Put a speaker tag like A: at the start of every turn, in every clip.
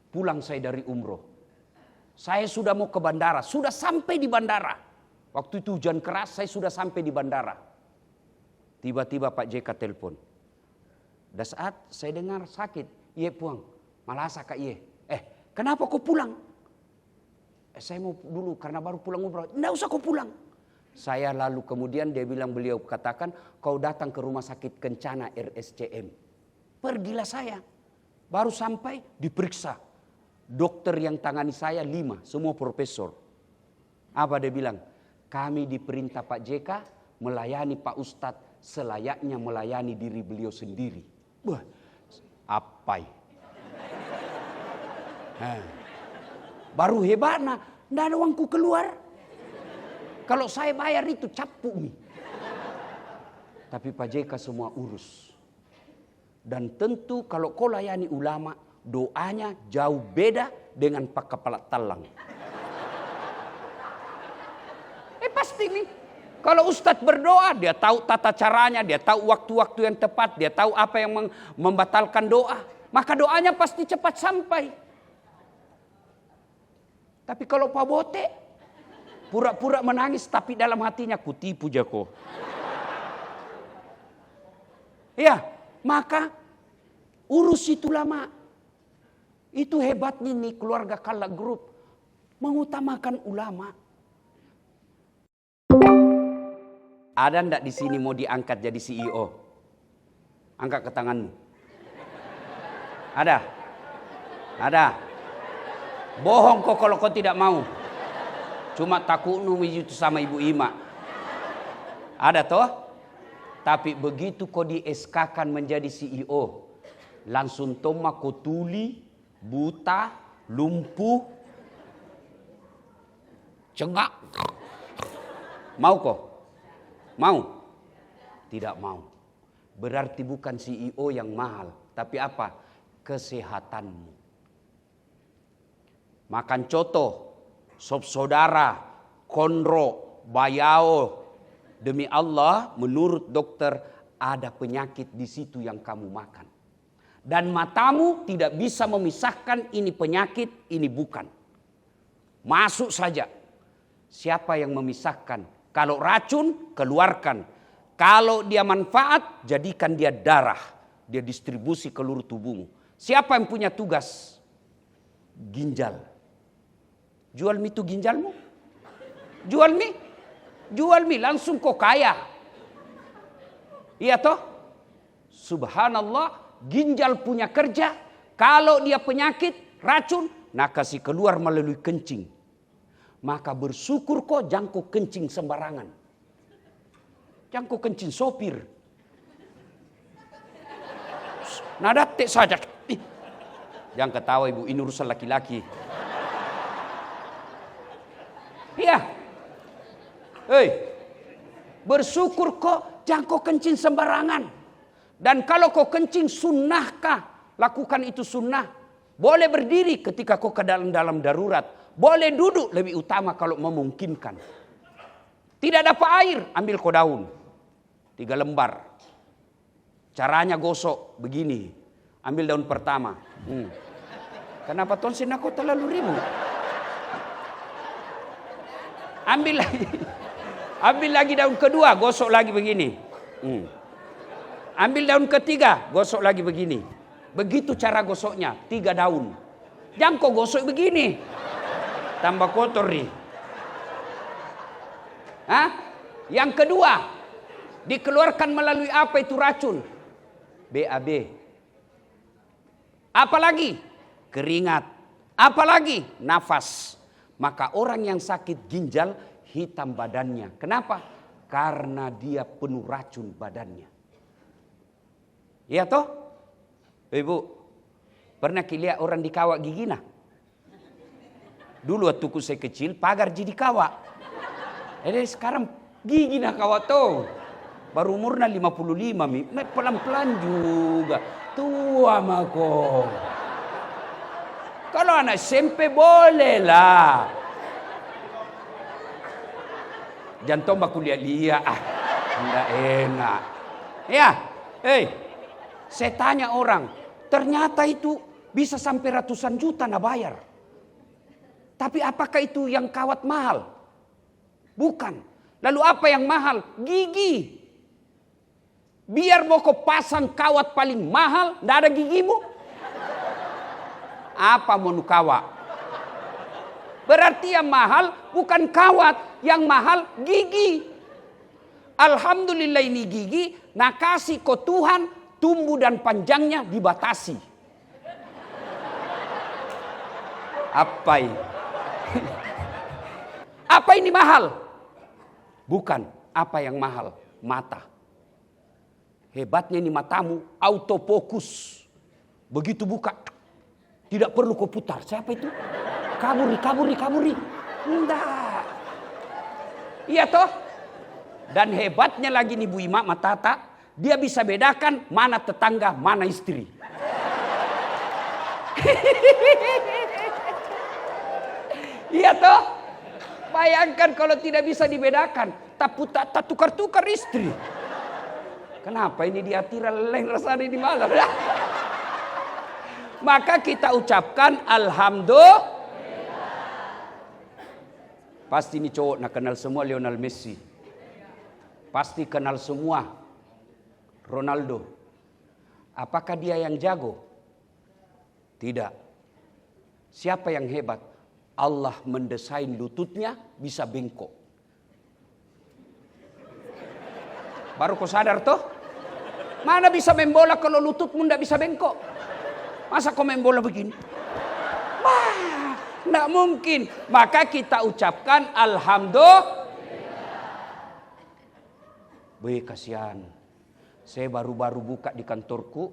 A: Pulang saya dari umroh. Saya sudah mau ke bandara, sudah sampai di bandara. Waktu itu hujan keras, saya sudah sampai di bandara. Tiba-tiba Pak JK telepon. Dan saat saya dengar sakit, iya puang, malasa kak iya. Kenapa kau pulang? Saya mau dulu karena baru pulang umroh. Nggak usah kau pulang. Saya lalu kemudian beliau katakan, kau datang ke rumah sakit Kencana RSCM. Pergilah saya. Baru sampai diperiksa. Dokter yang tangani saya 5, semua profesor. Apa dia bilang? Kami diperintah Pak JK melayani Pak Ustadz selayaknya melayani diri beliau sendiri. Wah, apai. Baru hebat nah, nggak ada uangku keluar. Kalau saya bayar itu capuk nih. Tapi Pak JK semua urus. Dan tentu kalau kau layani ulama, doanya jauh beda dengan Pak Kepala Talang. Pasti nih. Kalau Ustadz berdoa, dia tahu tata caranya, dia tahu waktu-waktu yang tepat, dia tahu apa yang membatalkan doa. Maka doanya pasti cepat sampai. Tapi kalau Pak Bote, pura-pura menangis tapi dalam hatinya kutipu jako. Ya, maka urus itu lama. Itu hebatnya nih keluarga Kala Group. Mengutamakan ulama. Ada ndak di sini mau diangkat jadi CEO? Angkat ke tanganmu. Ada? Ada? Bohong kok kalau kau tidak mau. Cuma takutmu itu sama Ibu Ima. Ada toh? Tapi begitu kau di-SK-kan menjadi CEO, langsung toma kau tuli, buta, lumpuh, cengak. Mau kau? Mau? Tidak mau. Berarti bukan CEO yang mahal. Tapi apa? Kesehatanmu. Makan coto, sop saudara, konro, bayao. Demi Allah, menurut dokter ada penyakit di situ yang kamu makan. Dan matamu tidak bisa memisahkan ini penyakit, ini bukan. Masuk saja. Siapa yang memisahkan? Kalau racun, keluarkan. Kalau dia manfaat, jadikan dia darah. Dia distribusi ke seluruh tubuhmu. Siapa yang punya tugas? Ginjal. Jual mie itu ginjalmu? Jual mie? Jual mie, langsung kau kaya. Iya toh? Subhanallah, ginjal punya kerja. Kalau dia penyakit, racun, nah kasih keluar melalui kencing. Maka bersyukur kok jangan kau kencing sembarangan. Jangan kau kencing sopir. Nadatek saja. Jangan ketawa ibu, ini urusan laki-laki. Iya. Bersyukur kok jangan kau kencing sembarangan. Dan kalau kau kencing sunnahkah? Lakukan itu sunnah. Boleh berdiri ketika kau ke dalam darurat. Boleh duduk lebih utama kalau memungkinkan. Tidak dapat air, ambil kau daun. 3 lembar. Caranya gosok begini. Ambil daun pertama. Kenapa tonsin aku terlalu ribut? Ambil lagi. Ambil lagi daun kedua, gosok lagi begini. Ambil daun ketiga, gosok lagi begini. Begitu cara gosoknya, 3 daun. Jangan kau gosok begini. Tambah kotor nih. Yang kedua, dikeluarkan melalui apa itu racun? BAB. Apalagi? Keringat. Apalagi? Nafas. Maka orang yang sakit ginjal hitam badannya. Kenapa? Karena dia penuh racun badannya. Iya toh? Ibu, pernah lihat orang dikawak gigi nah? Dulu waktu saya kecil pagar jadi kawak. Sekarang gigi nah kawak tuh. Baru umurnya 55 mi. Pelan-pelan juga. Tua mako. Kalau anak SMP boleh lah. Jangan tombak kuliah dia. Enggak enak. Ya, saya tanya orang. Ternyata itu Bisa sampai ratusan juta nak bayar. Tapi apakah itu yang kawat mahal? Bukan. Lalu apa yang mahal? Gigi. Biar mau kau pasang kawat paling mahal, tidak ada gigimu. Apa mau kawat? Berarti yang mahal bukan kawat, yang mahal gigi. Alhamdulillah ini gigi, nak kasih kau Tuhan, tumbuh dan panjangnya dibatasi. Apa ini? Apa ini mahal? Bukan. Apa yang mahal? Mata. Hebatnya ini matamu autofokus. Begitu buka, tidak perlu kau putar. Siapa itu? Kaburi. Enggak. Iya toh? Dan hebatnya lagi nih Bu Ima Matata, dia bisa bedakan mana tetangga, mana istri. Iya toh? Bayangkan kalau tidak bisa dibedakan, tak tukar-tukar istri. Kenapa ini dia tira leleng rasanya di malam? Maka kita ucapkan alhamdulillah. Pasti ini cowok nak kenal semua Lionel Messi. Pasti kenal semua Ronaldo. Apakah dia yang jago? Tidak. Siapa yang hebat? Allah mendesain lututnya bisa bengkok. Baru kau sadar toh? Mana bisa main bola kalau lututmu tidak bisa bengkok? Masa kau main bola begini? Wah, tidak mungkin. Maka kita ucapkan alhamdulillah. Wih, kasihan. Saya baru-baru buka di kantorku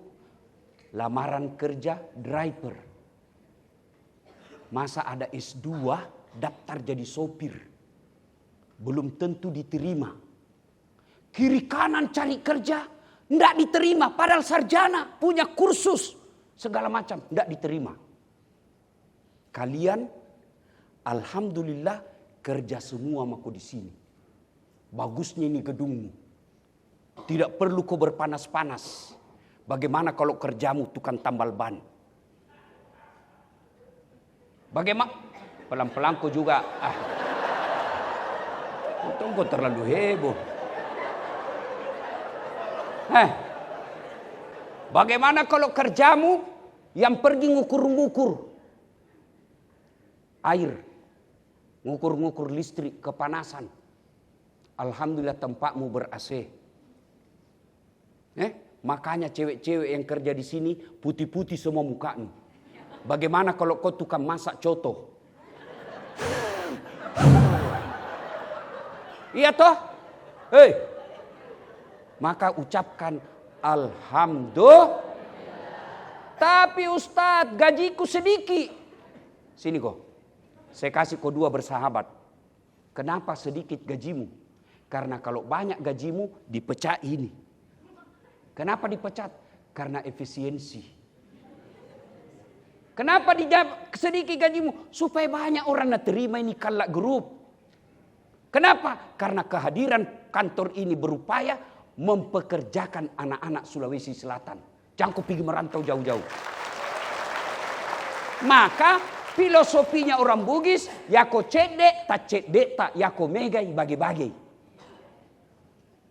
A: lamaran kerja driver. Masa ada S2 daftar jadi sopir. Belum tentu diterima. Kiri kanan cari kerja, tidak diterima. Padahal sarjana, punya kursus, segala macam, tidak diterima. Kalian, alhamdulillah kerja semua sama kau di sini. Bagusnya ini gedungmu. Tidak perlu kau berpanas-panas. Bagaimana kalau kerjamu tukang tambal ban? Bagaimana? Pelan-pelan kau juga. Untung kau terlalu heboh. Bagaimana kalau kerjamu yang pergi ngukur-ngukur air, ngukur-ngukur listrik, kepanasan. Alhamdulillah tempatmu ber-AC. Makanya cewek-cewek yang kerja di sini putih-putih semua mukanya. Bagaimana kalau kau tukang masak coto? Iya toh? Maka ucapkan alhamdulillah. Tapi Ustadz, gajiku sedikit. Sini kok. Saya kasih kau dua bersahabat. Kenapa sedikit gajimu? Karena kalau banyak gajimu dipecat ini. Kenapa dipecat? Karena efisiensi. Kenapa sedikit gajimu? Supaya banyak orang nak terima ini Kalak Group. Kenapa? Karena kehadiran kantor ini berupaya mempekerjakan anak-anak Sulawesi Selatan. Jangan kau pergi merantau jauh-jauh. Maka filosofinya orang Bugis, ya kau cedek, tak cedek, tak ya kau megai, bagi-bagi.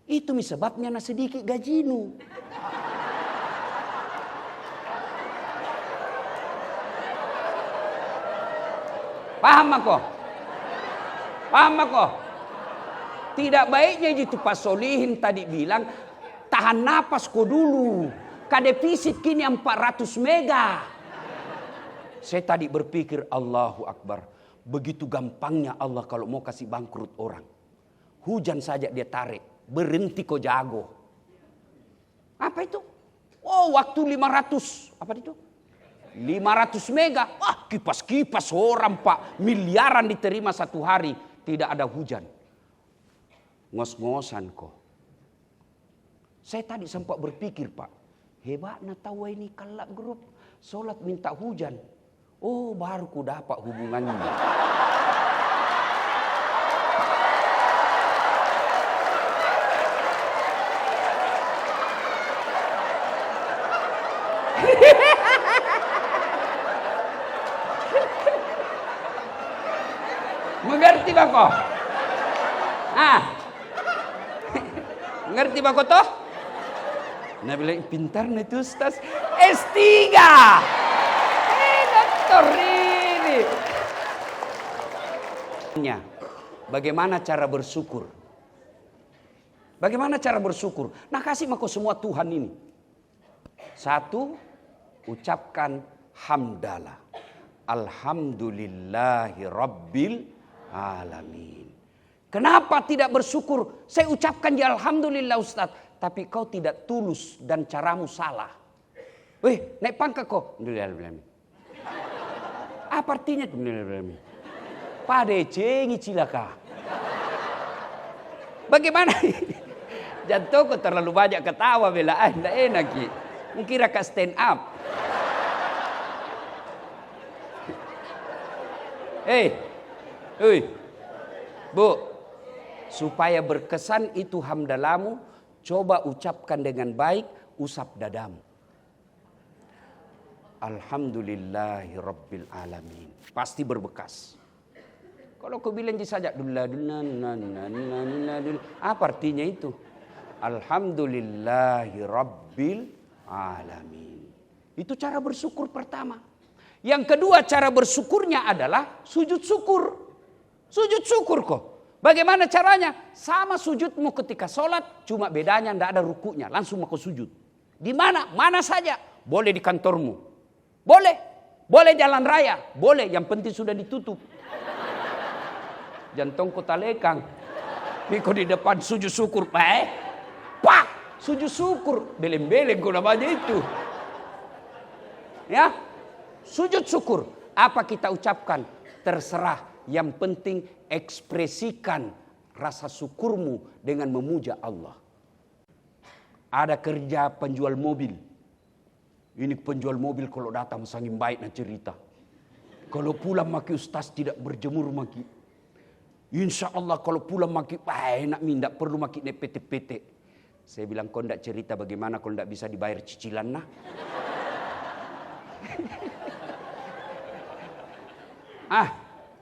A: Itu sebabnya na sedikit gajinu. Paham aku? Paham aku? Tidak baiknya gitu Pak Solihin tadi bilang, tahan napas kau dulu. Defisit kini 400 mega. Saya tadi berpikir Allahu Akbar. Begitu gampangnya Allah kalau mau kasih bangkrut orang. Hujan saja dia tarik. Berhenti kau jago. Apa itu? Oh, waktu 500. Apa itu? 500 mega. Wah, kipas-kipas orang Pak. Miliaran diterima satu hari. Tidak ada hujan. Ngos-ngosan kok. Saya tadi sempat berpikir Pak. Hebatnya tahu ini Kalak Group. Sholat minta hujan. Oh, baru ku dapat hubungannya. Mengerti bako? Mengerti bako toh? Nah bilang pintar nih tuh Ustaz. S3. Dokter ini. Bagaimana cara bersyukur? Bagaimana cara bersyukur? Nah kasih mako semua Tuhan ini. Satu, ucapkan hamdalah. Alhamdulillahi Rabbil Alamin. Kenapa tidak bersyukur? Saya ucapkan ya Alhamdulillah Ustaz. Tapi kau tidak tulus dan caramu salah. Weh, naik pangkat kau. Apa artinya? Pada cengi cilaka. Bagaimana? Jantungku terlalu banyak ketawa bela. Tidak enak. Mungkin raka stand up. Bu, supaya berkesan itu hamdalamu, coba ucapkan dengan baik, usap dadamu. Alhamdulillahi Rabbil Alamin. Pasti berbekas. Kalau kau bilang saja, apa artinya itu? Alhamdulillahi Rabbil Alamin. Itu cara bersyukur pertama. Yang kedua cara bersyukurnya adalah sujud syukur. Sujud syukur kok. Bagaimana caranya? Sama sujudmu ketika sholat, cuma bedanya tidak ada rukunya. Langsung mau sujud. Di mana? Mana saja. Boleh di kantormu. Boleh. Boleh jalan raya. Boleh. Yang penting sudah ditutup. Jantungku talekang. Miko di depan sujud syukur. Pak. Sujud syukur. Beleng-beleng kok namanya itu. Ya. Sujud syukur. Apa kita ucapkan? Terserah. Yang penting ekspresikan rasa syukurmu dengan memuja Allah. Ada kerja penjual mobil. Ini penjual mobil kalau datang sangin baik na cerita. Kalau pulang maki ustaz tidak berjemur maki. Insya Allah kalau pulang maki enak mindak perlu maki ne PT-PT. Saya bilang kau ndak cerita bagaimana kau ndak bisa dibayar cicilan nah.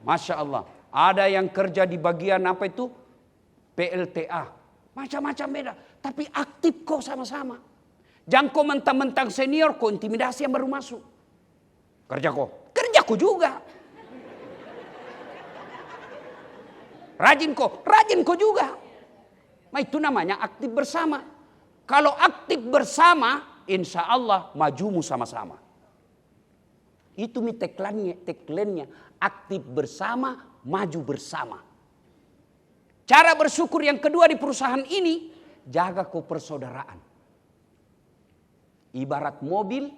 A: Masya Allah. Ada yang kerja di bagian apa itu? PLTA. Macam-macam beda. Tapi aktif kok sama-sama. Jangan kau mentang-mentang senior kau intimidasi yang baru masuk. Kerja kok. Kerja kok juga. Rajin kok juga. Nah itu namanya aktif bersama. Kalau aktif bersama, insya Allah majumu sama-sama. Itu tagline-nya. Aktif bersama, maju bersama. Cara bersyukur yang kedua di perusahaan ini, jaga persaudaraan. Ibarat mobil,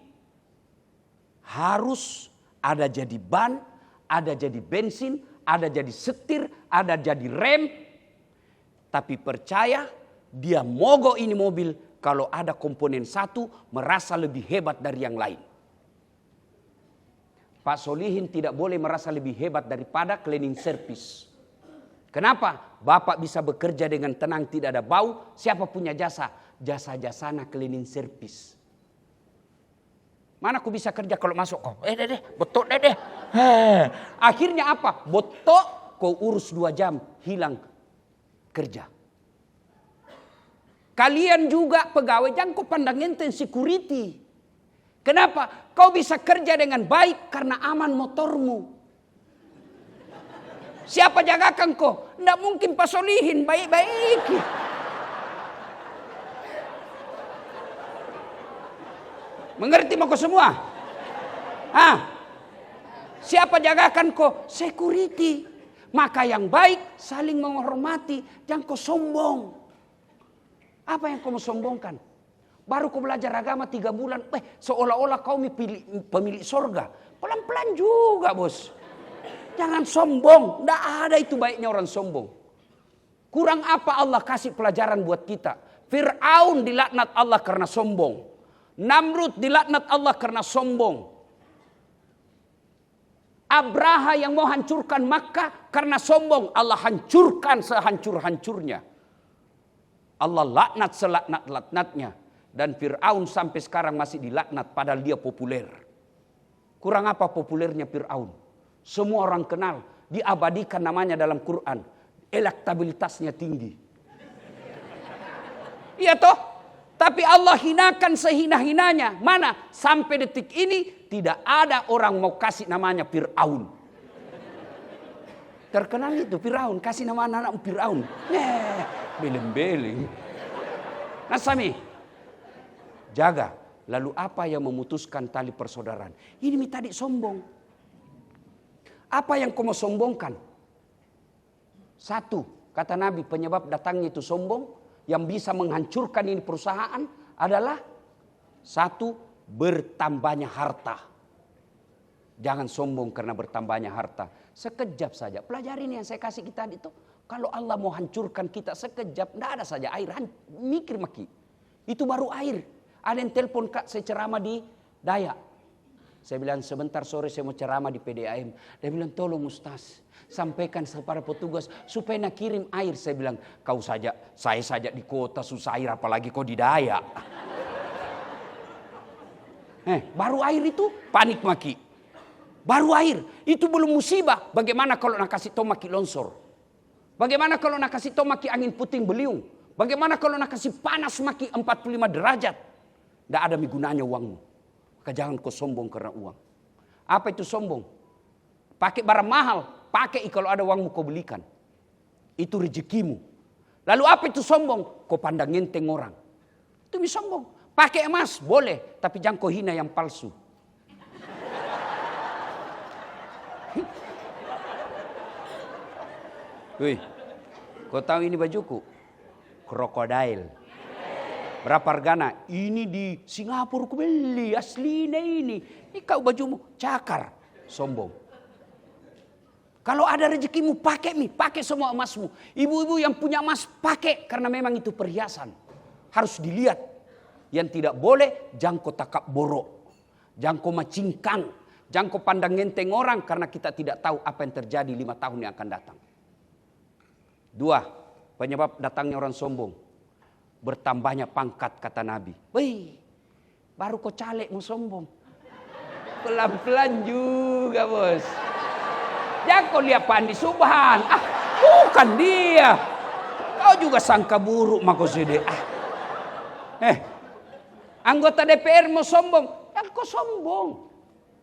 A: harus ada jadi ban, ada jadi bensin, ada jadi setir, ada jadi rem. Tapi percaya, dia mogok ini mobil kalau ada komponen satu merasa lebih hebat dari yang lain. Pak Solihin tidak boleh merasa lebih hebat daripada cleaning service. Kenapa? Bapak bisa bekerja dengan tenang, tidak ada bau. Siapa punya jasa? Jasa-jasana cleaning service. Mana aku bisa kerja kalau masuk kok? Botok deh. Akhirnya apa? Botok kau urus 2 jam, hilang kerja. Kalian juga pegawai, jangan kau pandang enten security. Kenapa? Kau bisa kerja dengan baik karena aman motormu. Siapa jagakan kau? Tidak mungkin Pak Solihin baik-baik. Mengerti mau kau semua? Siapa jagakan kau? Security. Maka yang baik saling menghormati. Jangan kau sombong. Apa yang kau mau sombongkan? Baru kau belajar agama 3 bulan. Seolah-olah kau pemilik sorga. Pelan-pelan juga bos. Jangan sombong. Tidak ada itu baiknya orang sombong. Kurang apa Allah kasih pelajaran buat kita. Fir'aun dilaknat Allah karena sombong. Namrud dilaknat Allah karena sombong. Abraha yang mau hancurkan Makkah karena sombong. Allah hancurkan sehancur-hancurnya. Allah laknat selaknat-laknatnya. Dan Fir'aun sampai sekarang masih dilaknat padahal dia populer. Kurang apa populernya Fir'aun? Semua orang kenal. diabadikan namanya dalam Quran. Elektabilitasnya tinggi. Iya toh? Tapi Allah hinakan sehina-hinanya. Mana? Sampai detik ini tidak ada orang mau kasih namanya Fir'aun. Terkenal itu Fir'aun. Kasih nama anak-anak Fir'aun. Beleng-beleng. Nah Sami, jaga. Lalu apa yang memutuskan tali persaudaraan? Ini tadi sombong. Apa yang kau mau sombongkan? Satu, kata Nabi, penyebab datangnya itu sombong. Yang bisa menghancurkan ini perusahaan adalah satu, bertambahnya harta. Jangan sombong karena bertambahnya harta. Sekejap saja. Pelajari ini yang saya kasih kita itu. Kalau Allah mau hancurkan kita sekejap, tidak ada saja air. Mikir maki. Itu baru air. Ada yang telepon, Kak, saya ceramah di Dayak. Saya bilang sebentar sore saya mau ceramah di PDAM. Dia bilang tolong Ustaz, sampaikan kepada petugas supaya nak kirim air. Saya bilang kau saja, saya saja di kota susah air apalagi kau di Dayak. Baru air itu panik maki. Baru air itu belum musibah. Bagaimana kalau nak kasih tomaki longsor? Bagaimana kalau nak kasih tomaki angin puting beliung? Bagaimana kalau nak kasih panas maki 45 derajat? Tidak ada gunanya uangmu. Maka jangan kau sombong karena uang. Apa itu sombong? Pakai barang mahal, pakai kalau ada uangmu kau belikan. Itu rezekimu. Lalu apa itu sombong? Kau pandang enteng orang. Itu bisa sombong. Pakai emas boleh, tapi jangan kau hina yang palsu. Wih, kau tahu ini bajuku? Krokodil. Berapa harganya? Ini di Singapura aku beli, aslinya ini. Ini kau bajumu cakar, sombong. Kalau ada rezekimu pakai pakai semua emasmu. Ibu-ibu yang punya emas pakai karena memang itu perhiasan. Harus dilihat. Yang tidak boleh jangan kau takap borok. Jangan kau macingkang. Jangan kau pandang enteng orang karena kita tidak tahu apa yang terjadi 5 tahun yang akan datang. 2, penyebab datangnya orang sombong. Bertambahnya pangkat kata Nabi. Wih, baru kau caleg mau sombong. Pelan-pelan juga bos. Jangan kau lihat Pandi Subhan. Bukan dia. Kau juga sangka buruk mako sede. Anggota DPR mau sombong. Jangan kau sombong.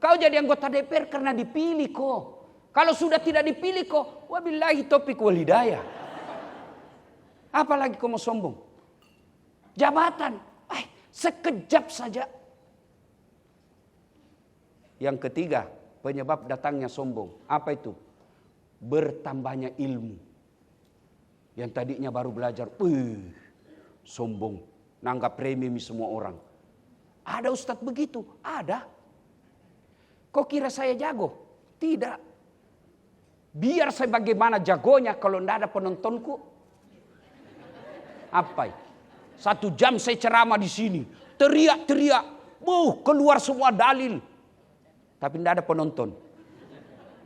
A: Kau jadi anggota DPR karena dipilih kok. Kalau sudah tidak dipilih kok. Wabillahi taufiq wal hidayah. Apalagi kau mau sombong. Jabatan, sekejap saja. Yang ketiga, penyebab datangnya sombong. Apa itu? Bertambahnya ilmu. Yang tadinya baru belajar, sombong. Nanggap remeh semua orang. Ada ustadz begitu? Ada. Kok kira saya jago? Tidak. Biar saya bagaimana jagonya kalau tidak ada penontonku. Apa itu? 1 jam saya ceramah di sini. Teriak-teriak. Keluar semua dalil. Tapi tidak ada penonton.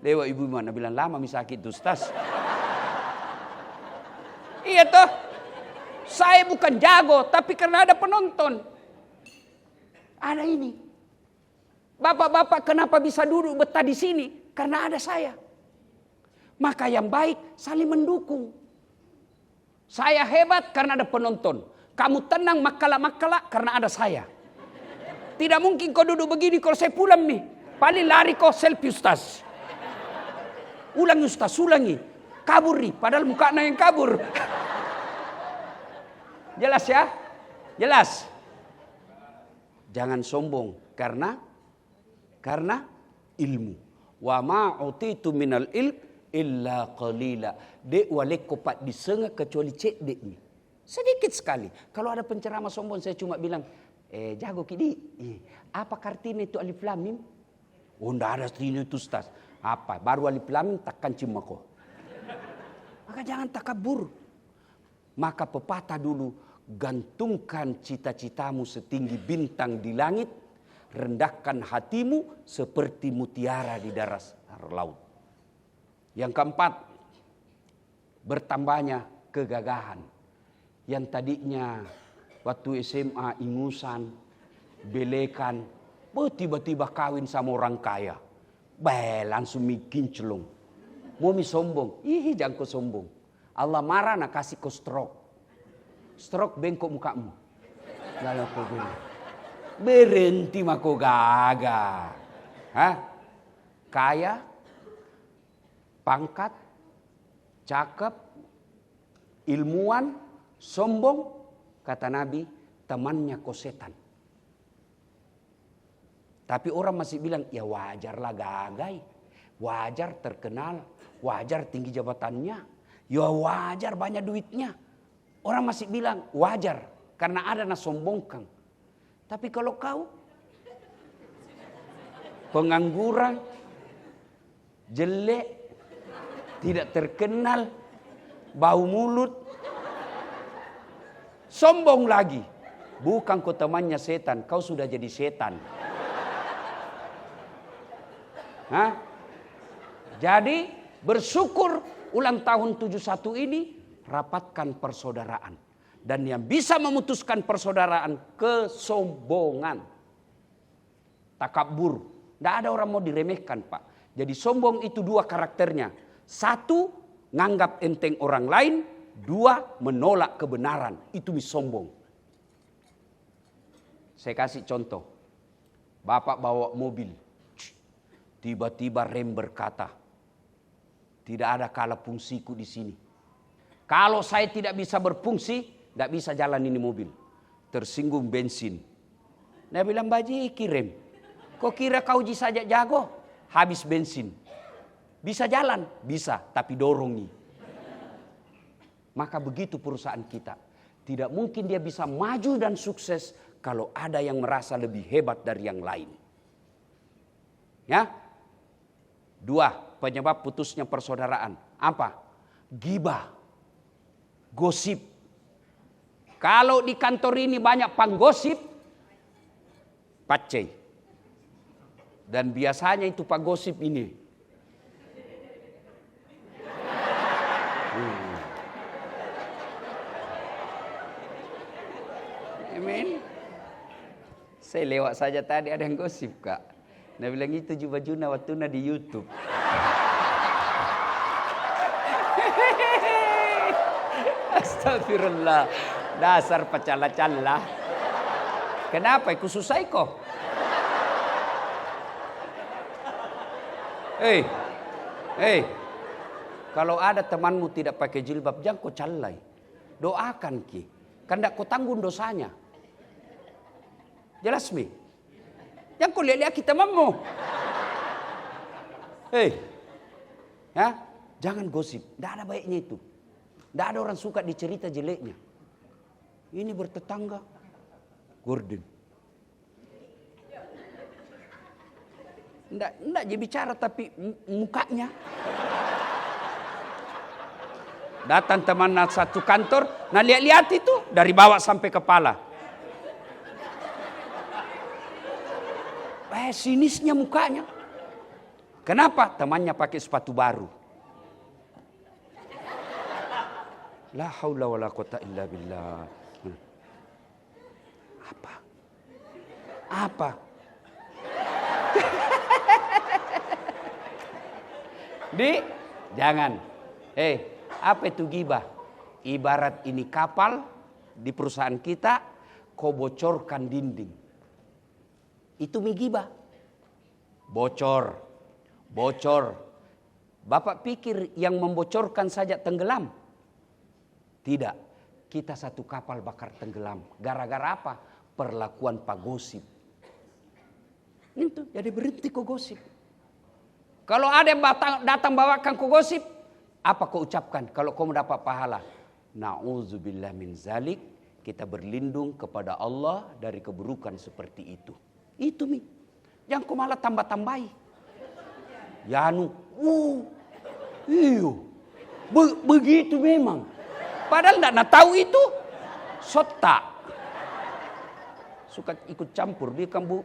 A: Dewa ibu mana bilang lama misakit Ustaz. Iya toh. Saya bukan jago. Tapi karena ada penonton. Ada ini. Bapak-bapak kenapa bisa duduk betah di sini? Karena ada saya. Maka yang baik saling mendukung. Saya hebat karena ada penonton. Kamu tenang makala-makala karena ada saya. Tidak mungkin kau duduk begini kalau saya pulang nih. Paling lari kau selfie Ustaz. Ulangi Ustaz, ulangi. Kabur nih, padahal mukanya yang kabur. Jelas ya? Jelas. Jangan sombong karena ilmu. Wa ma utitu minal ilm illa qalila. Dek walek kopat disengah kecuali cek dek ni. Sedikit sekali. Kalau ada penceramah sombong saya cuma bilang, jago kidi. Apa artinya itu alif lam mim? Oh enggak ada artinya itu Ustaz. Apa? Baru alif lam mim takkan cimako. Maka jangan takabur. Maka pepatah dulu, gantungkan cita-citamu setinggi bintang di langit, rendahkan hatimu seperti mutiara di dasar laut. Yang keempat, bertambahnya kegagahan. Yang tadinya waktu SMA ingusan, belekan, tiba-tiba kawin sama orang kaya. Langsung bikin celung. Mau mi sombong. Ih, jangan kau sombong. Allah marah nak kasih kau stroke. Stroke bengkok mukamu. Lalu kau bilang, berhenti mah kau gagah. Hah? Kaya, pangkat, cakep, ilmuwan, sombong. Kata Nabi, temannya kau setan. Tapi orang masih bilang, ya wajarlah gagai. Wajar terkenal, wajar tinggi jabatannya. Ya wajar banyak duitnya. Orang masih bilang wajar karena ada yang sombongkan. Tapi kalau kau pengangguran, jelek, tidak terkenal, bau mulut, sombong lagi. Bukan kau temannya setan, kau sudah jadi setan. Hah? Jadi bersyukur ulang tahun 71 ini rapatkan persaudaraan. Dan yang bisa memutuskan persaudaraan kesombongan. Takabur. Tidak ada orang mau diremehkan Pak. Jadi sombong itu dua karakternya. Satu, nganggap enteng orang lain. Dua, menolak kebenaran. Itu sombong. Saya kasih contoh. Bapak bawa mobil. Tiba-tiba rem berkata, tidak ada kala fungsiku di sini. Kalau saya tidak bisa berfungsi, tidak bisa jalan ini mobil. Tersinggung bensin. Dia bilang, baji kirim. Kok kira kau saja jago? Habis bensin. Bisa jalan? Bisa, tapi dorongi. Maka begitu perusahaan kita. Tidak mungkin dia bisa maju dan sukses kalau ada yang merasa lebih hebat dari yang lain. Ya. Dua, penyebab putusnya persaudaraan. Apa? Gibah. Gosip. Kalau di kantor ini banyak panggosip, pacei. Dan biasanya itu panggosip ini. Amin. Saya lewat saja tadi ada yang gosip Kak. Dia bilang itu bajuna waktu di YouTube. Astagfirullah. Dasar pacala-cala. Kenapa? Aku susah kok. Hei. Kalau ada temanmu tidak pakai jilbab, jangan kau calai. Doakan ki. Kan tidak kau tanggung dosanya. Jelas mi? Jangan kau lihat kita temanmu. Ya, jangan gosip. Tidak ada baiknya itu. Tidak ada orang suka dicerita jeleknya. Ini bertetangga. Gordon. Tidak dia bicara tapi mukanya. Datang teman satu kantor. Nah lihat itu. Dari bawah sampai kepala. Sinisnya mukanya. Kenapa? Temannya pakai sepatu baru. La haula wala quwata illa billah. Apa? Jangan. Apa itu gibah? Ibarat ini kapal di perusahaan kita, kau bocorkan dinding. Itu gibah. Bocor. Bapak pikir yang membocorkan saja tenggelam? Tidak. Kita satu kapal bakar tenggelam. Gara-gara apa? Perlakuan pak gosip. Itu jadi berhenti kau gosip. Kalau ada yang datang bawakan kau gosip, apa kau ucapkan kalau kau mendapat pahala? Na'udzubillah min zalik. Kita berlindung kepada Allah dari keburukan seperti itu. Itu mi. Yang kau malah tambah-tambahi. Yanu. Iyo. Begitu memang. Padahal tidak tahu itu. Sota. Suka ikut campur.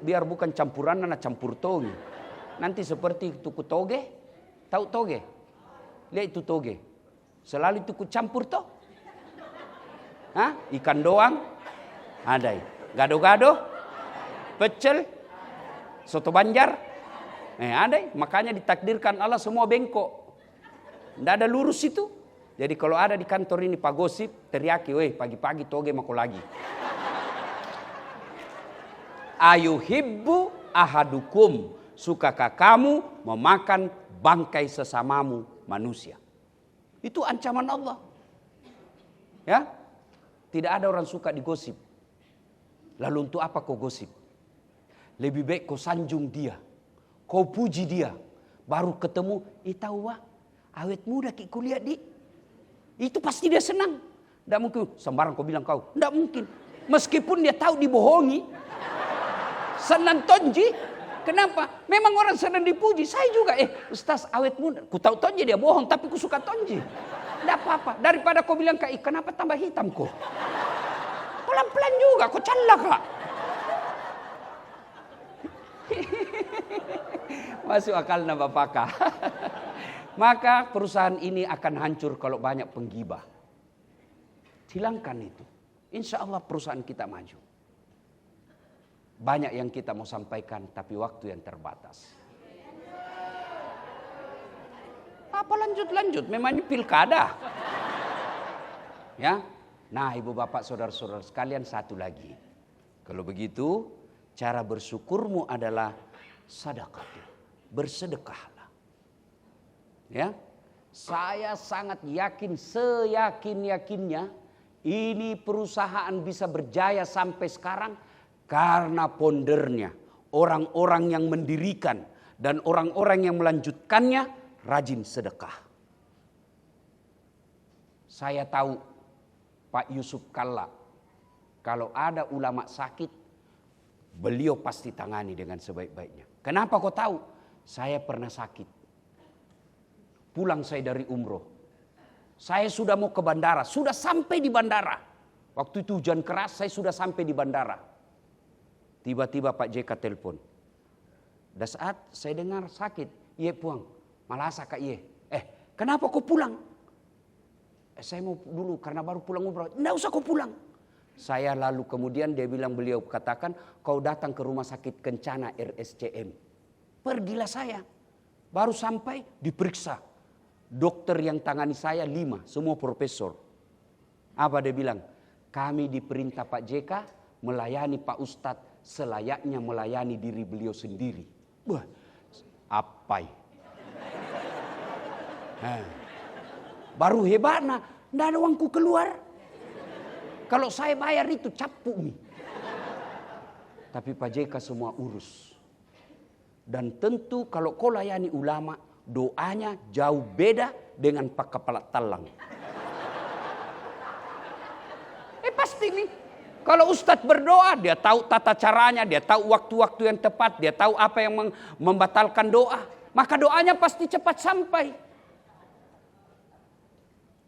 A: Biar bukan campuran, campur toge. Nanti seperti tuku toge. Tahu toge? Lihat itu toge. Selalu tuku campur toh. Hah? Ikan doang. Ada. Gado-gado. Pecel. Soto Banjar. Ada. Makanya ditakdirkan Allah semua bengkok. Tidak ada lurus itu. Jadi kalau ada di kantor ini Pak Gosip, teriaki, weh pagi-pagi toge mako lagi. Ayuhibbu ahadukum, sukakah kamu memakan bangkai sesamamu manusia? Itu ancaman Allah. Ya, tidak ada orang suka digosip. Lalu untuk apa kau gosip? Lebih baik kau sanjung dia, kau puji dia, baru ketemu, tahu wah, awet muda ki kuliah di. Itu pasti dia senang. Tidak mungkin sembarang kau bilang kau. Tidak mungkin. Meskipun dia tahu dibohongi. Senang tonji. Kenapa? Memang orang senang dipuji. Saya juga. Ustaz awet muda. Ku tahu tonji dia bohong. Tapi ku suka tonji. Tidak apa-apa. Daripada kau bilang kak, kenapa tambah hitam kau? Pelan-pelan juga. Kau calla kak. Masuk akal na bapak kak. Maka perusahaan ini akan hancur kalau banyak penggibah. Hilangkan itu. Insya Allah perusahaan kita maju. Banyak yang kita mau sampaikan tapi waktu yang terbatas. Apa lanjut-lanjut? Memangnya pilkada. Ya. Nah ibu bapak saudara-saudara sekalian satu lagi. Kalau begitu cara bersyukurmu adalah sedekah. Bersedekahlah. Ya, saya sangat yakin, seyakin-yakinnya ini perusahaan bisa berjaya sampai sekarang karena pondernya orang-orang yang mendirikan dan orang-orang yang melanjutkannya rajin sedekah. Saya tahu Pak Yusuf Kalla, kalau ada ulama sakit, beliau pasti tangani dengan sebaik-baiknya. Kenapa kau tahu? Saya pernah sakit. Pulang saya dari umroh. Saya sudah mau ke bandara. Sudah sampai di bandara. Waktu itu hujan keras saya sudah sampai di bandara. Tiba-tiba Pak JK telepon. Dan saat saya dengar sakit. Iya puang. Malasa kak iya. Kenapa kau pulang? Saya mau dulu karena baru pulang umroh. Nggak usah kau pulang. Saya lalu kemudian beliau katakan. Kau datang ke rumah sakit Kencana RSCM. Pergilah saya. Baru sampai diperiksa. Dokter yang tangani saya 5, semua profesor. Apa dia bilang? Kami diperintah Pak JK melayani Pak Ustadz selayaknya melayani diri beliau sendiri. Wah, apai. Baru hebatnya, tidak ada uangku keluar. Kalau saya bayar itu capu nih. Tapi Pak JK semua urus. Dan tentu kalau kau layani ulama, doanya jauh beda dengan Pak Kepala Talang. Pasti nih. Kalau Ustadz berdoa, dia tahu tata caranya, dia tahu waktu-waktu yang tepat, dia tahu apa yang membatalkan doa. Maka doanya pasti cepat sampai.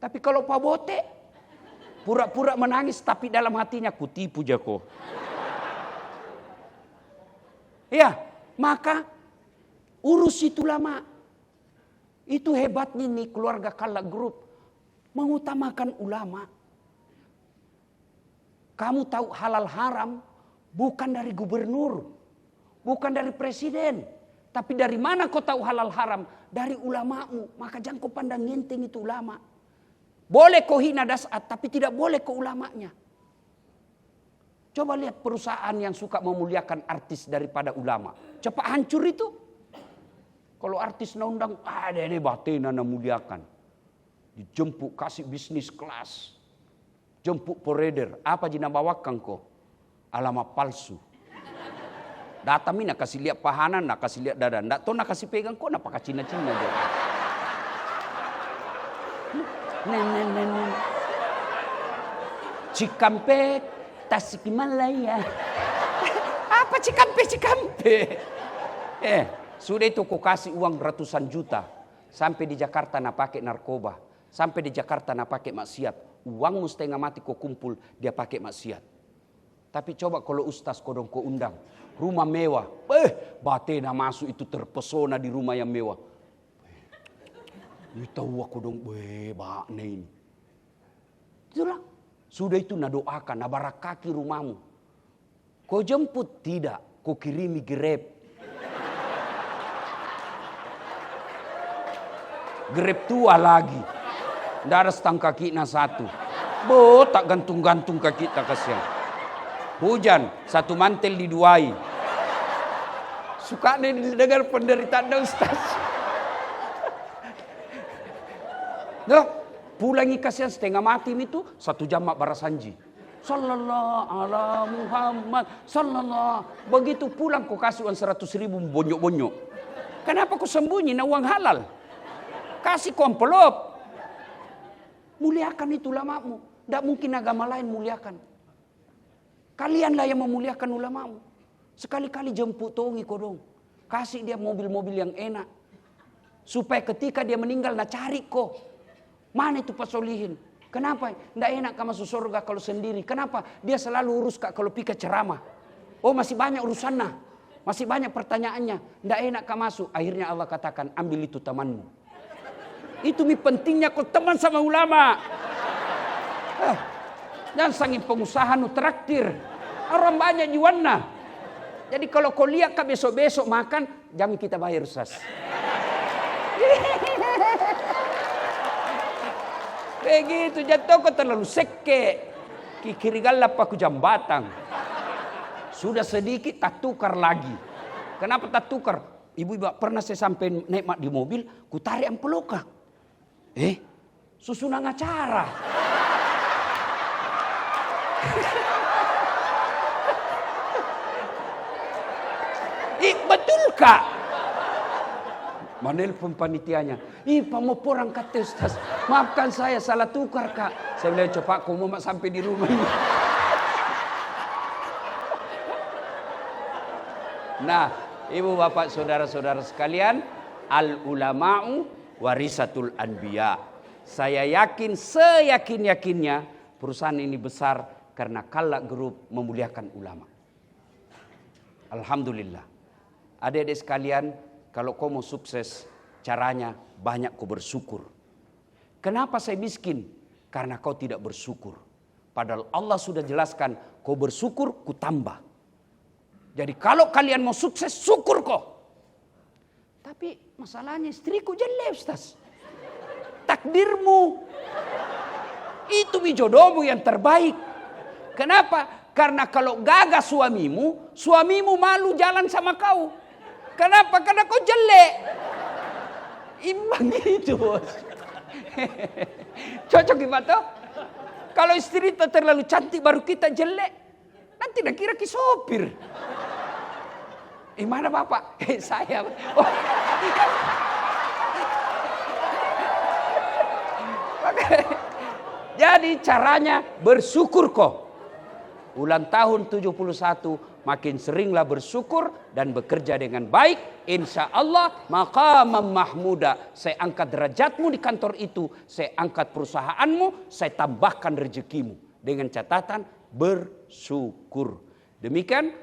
A: Tapi kalau Pak Bote, pura-pura menangis tapi dalam hatinya kutipu jako. Ya, maka urus itu lama. Itu hebatnya nih keluarga Kalla Group. Mengutamakan ulama. Kamu tahu halal haram bukan dari gubernur. Bukan dari presiden. Tapi dari mana kau tahu halal haram? Dari ulamamu. Maka jangan kau pandang ngenting itu ulama. Boleh kau hina dasat tapi tidak boleh ke ulamanya. Coba lihat perusahaan yang suka memuliakan artis daripada ulama. Cepat hancur itu. Kalau artis undang, ada ini batin anda muliakan. Dijemput kasih bisnis kelas. Jemput poreder. Apa jina bawakan kau? Alamat palsu. Datang nak kasih lihat pahanan, nak kasih lihat dada. Ndak tahu nak kasih pegang kau, nak pakai Cina-Cina aja. Cikampek, Tasikmalaya. Apa Cikampek? Sudah itu kau kasih uang ratusan juta. Sampai di Jakarta nak pakai narkoba. Sampai di Jakarta nak pakai maksiat. Uangmu setengah mati kau kumpul, dia pakai maksiat. Tapi coba kalau ustaz kodong kau undang. Rumah mewah. Batena masuk itu terpesona di rumah yang mewah. Ini tahu aku dong, bakne ini. Itulah. Sudah itu nak doakan, nak barakaki rumahmu. Kau jemput? Tidak. Kau kirimi Grab. Grab tua lagi. Nggak ada stang kaki na satu. Tak gantung-gantung kaki tak kasihan. Hujan, satu mantel diduai. Suka nih dengar penderitaan Ustaz. Nah, pulangi kasihan setengah mati itu 1 jam mak barasanji. Sallallahu ala Muhammad sallallahu. Begitu pulang kau kasih uang 100.000 bonyok-bonyok. Kenapa kau sembunyi na uang halal? Kasih komplop. Muliakan itu ulamamu. Tidak mungkin agama lain muliakan. Kalianlah yang memuliakan ulamamu. Sekali-kali jemput tongi kodong. Kasih dia mobil-mobil yang enak. Supaya ketika dia meninggal nak cari kok. Mana itu pasolihin? Kenapa? Tidak enak kau masuk surga kalau sendiri. Kenapa? Dia selalu urus kak kalau pika ceramah. Oh masih banyak urusannya. Masih banyak pertanyaannya. Tidak enak kau masuk. Akhirnya Allah katakan ambil itu temanmu. Itu pentingnya kau teman sama ulama. Jangan sangin pengusaha nu traktir. Orang banyak jualnya. Jadi kalau kau lihat kau besok-besok makan, jamin kita bayar Ustaz. Begitu jatuh kau terlalu seke. Kikirigal paku jambatan. Sudah sedikit tak tukar lagi. Kenapa tak tukar? Ibu-ibu pernah saya sampai naik di mobil, ku tarik ampeloka. Susunan acara. Betul kak? Menelpon panitianya. Mau porang kata Ustaz. Maafkan saya salah tukar kak. Saya bilang coba kau mau sampai di rumah ini. Nah, ibu bapak saudara-saudara sekalian, al ulama'u warisatul anbiya. Saya yakin seyakin-yakinnya perusahaan ini besar karena Kala Group memuliakan ulama. Alhamdulillah. Adik-adik sekalian, kalau kau mau sukses, caranya banyak kau bersyukur. Kenapa saya miskin? Karena kau tidak bersyukur. Padahal Allah sudah jelaskan, kau bersyukur, ku tambah. Jadi kalau kalian mau sukses, syukur kau. Tapi masalahnya istriku jelek Ustaz. Takdirmu. Itu jodohmu yang terbaik. Kenapa? Karena kalau gagal suamimu malu jalan sama kau. Kenapa? Karena kau jelek. Imbang gitu bos. Cocok gimana? Kalau istri kita terlalu cantik baru kita jelek. Nanti nak kira sopir. Mana bapak? Saya. Oh. Jadi caranya bersyukur kok. Ulang tahun 71 makin seringlah bersyukur dan bekerja dengan baik. Insya Allah maqamam mahmuda. Saya angkat derajatmu di kantor itu. Saya angkat perusahaanmu. Saya tambahkan rezekimu. Dengan catatan bersyukur. Demikian